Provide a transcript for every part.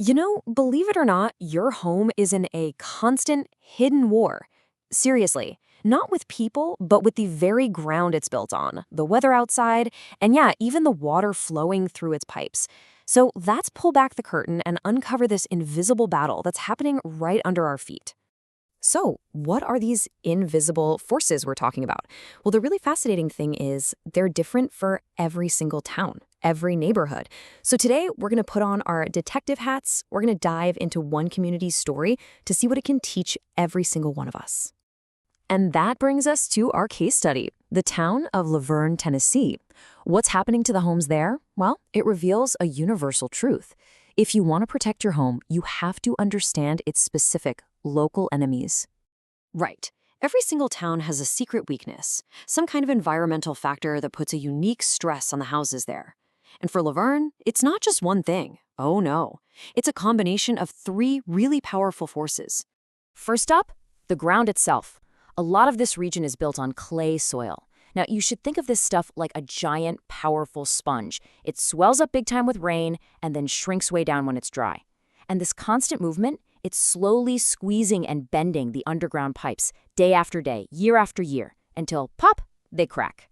Believe it or not, your home is in a constant hidden war. Seriously, not with people, but with the very ground it's built on, the weather outside, and yeah, even the water flowing through its pipes. So let's pull back the curtain and uncover this invisible battle that's happening right under our feet. So, what are these invisible forces we're talking about? Well, the really fascinating thing is they're different for every single town, every neighborhood. So today, we're going to put on our detective hats. We're going to dive into one community's story to see what it can teach every single one of us. And that brings us to our case study, the town of Laverne, Tennessee. What's happening to the homes there? Well, it reveals a universal truth. If you want to protect your home, you have to understand its specific local enemies. Right. Every single town has a secret weakness, some kind of environmental factor that puts a unique stress on the houses there. And for Laverne, it's not just one thing. Oh no. It's a combination of three really powerful forces. First up, the ground itself. A lot of this region is built on clay soil. Now, you should think of this stuff like a giant, powerful sponge. It swells up big time with rain and then shrinks way down when it's dry. And this constant movement, it's slowly squeezing and bending the underground pipes day after day, year after year, until pop, they crack.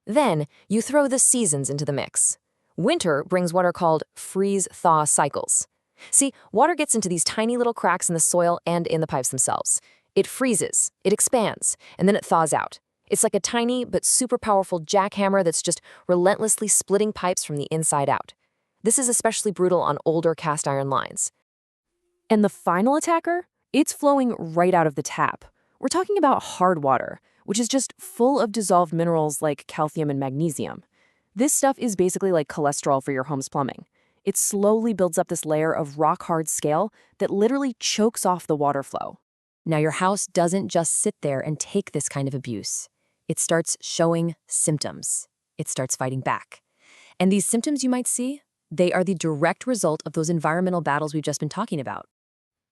Then you throw the seasons into the mix. Winter brings what are called freeze-thaw cycles. See, water gets into these tiny little cracks in the soil and in the pipes themselves. It freezes, it expands, and then it thaws out. It's like a tiny but super powerful jackhammer that's just relentlessly splitting pipes from the inside out. This is especially brutal on older cast iron lines. And the final attacker? It's flowing right out of the tap. We're talking about hard water, which is just full of dissolved minerals like calcium and magnesium. This stuff is basically like cholesterol for your home's plumbing. It slowly builds up this layer of rock-hard scale that literally chokes off the water flow. Now, your house doesn't just sit there and take this kind of abuse. It starts showing symptoms. It starts fighting back. And these symptoms you might see, they are the direct result of those environmental battles we've just been talking about.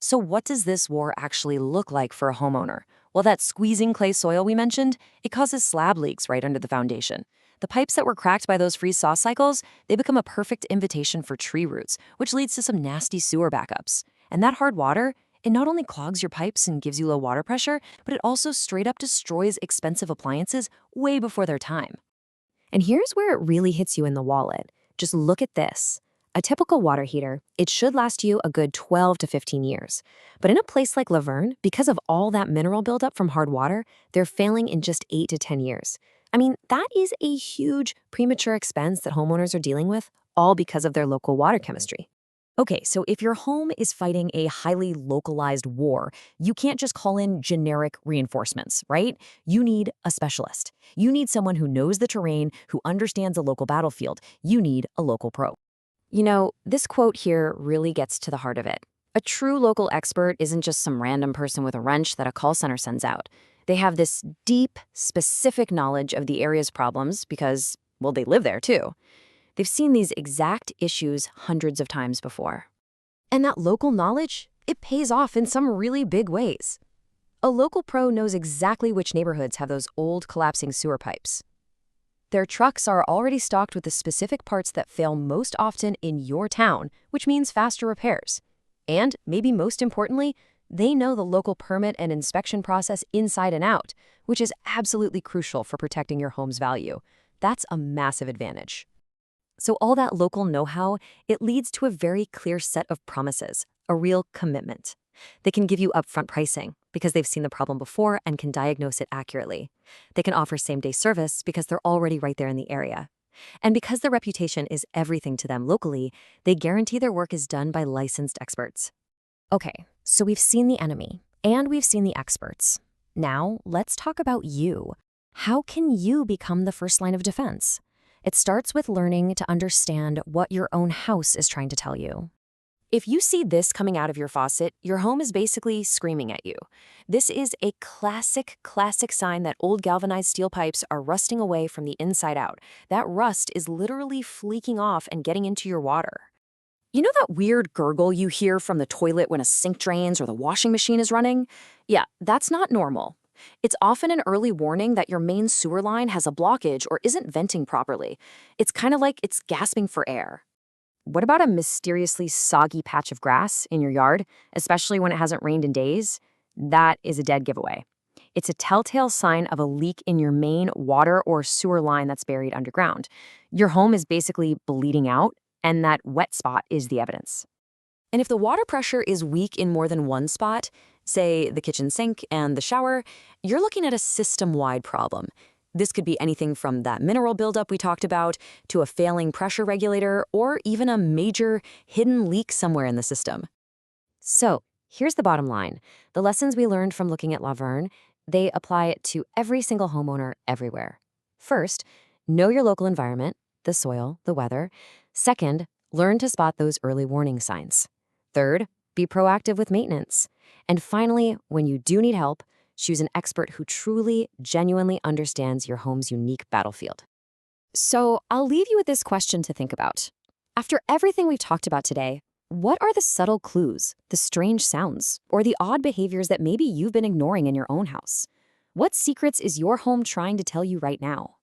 So what does this war actually look like for a homeowner? Well, that squeezing clay soil we mentioned, it causes slab leaks right under the foundation. The pipes that were cracked by those freeze-thaw cycles, they become a perfect invitation for tree roots, which leads to some nasty sewer backups. And that hard water, it not only clogs your pipes and gives you low water pressure, but it also straight up destroys expensive appliances way before their time. And here's where it really hits you in the wallet. Just look at this. A typical water heater, it should last you a good 12 to 15 years. But in a place like Laverne, because of all that mineral buildup from hard water, they're failing in just 8 to 10 years. I mean, that is a huge premature expense that homeowners are dealing with, all because of their local water chemistry. Okay, so if your home is fighting a highly localized war, you can't just call in generic reinforcements, right? You need a specialist. You need someone who knows the terrain, who understands a local battlefield. You need a local pro. This quote here really gets to the heart of it. A true local expert isn't just some random person with a wrench that a call center sends out. They have this deep, specific knowledge of the area's problems because, well, they live there too. They've seen these exact issues hundreds of times before. And that local knowledge, it pays off in some really big ways. A local pro knows exactly which neighborhoods have those old collapsing sewer pipes. Their trucks are already stocked with the specific parts that fail most often in your town, which means faster repairs. And, maybe most importantly, they know the local permit and inspection process inside and out, which is absolutely crucial for protecting your home's value. That's a massive advantage. So all that local know-how, it leads to a very clear set of promises, a real commitment. They can give you upfront pricing because they've seen the problem before and can diagnose it accurately. They can offer same-day service because they're already right there in the area. And because their reputation is everything to them locally, they guarantee their work is done by licensed experts. Okay, so we've seen the enemy and we've seen the experts. Now, let's talk about you. How can you become the first line of defense? It starts with learning to understand what your own house is trying to tell you. If you see this coming out of your faucet, your home is basically screaming at you. This is a classic sign that old galvanized steel pipes are rusting away from the inside out. That rust is literally fleeking off and getting into your water. You know that weird gurgle you hear from the toilet when a sink drains or the washing machine is running? Yeah, that's not normal. It's often an early warning that your main sewer line has a blockage or isn't venting properly. It's kind of like it's gasping for air. What about a mysteriously soggy patch of grass in your yard, especially when it hasn't rained in days? That is a dead giveaway. It's a telltale sign of a leak in your main water or sewer line that's buried underground. Your home is basically bleeding out, and that wet spot is the evidence. And if the water pressure is weak in more than one spot, say the kitchen sink and the shower, you're looking at a system-wide problem. This could be anything from that mineral buildup we talked about to a failing pressure regulator or even a major hidden leak somewhere in the system. So here's the bottom line. The lessons we learned from looking at Vergne, they apply to every single homeowner everywhere. First, know your local environment, the soil, the weather. Second, learn to spot those early warning signs. Third, be proactive with maintenance. And finally, when you do need help, choose an expert who truly, genuinely understands your home's unique battlefield. So I'll leave you with this question to think about. After everything we've talked about today, what are the subtle clues, the strange sounds, or the odd behaviors that maybe you've been ignoring in your own house? What secrets is your home trying to tell you right now?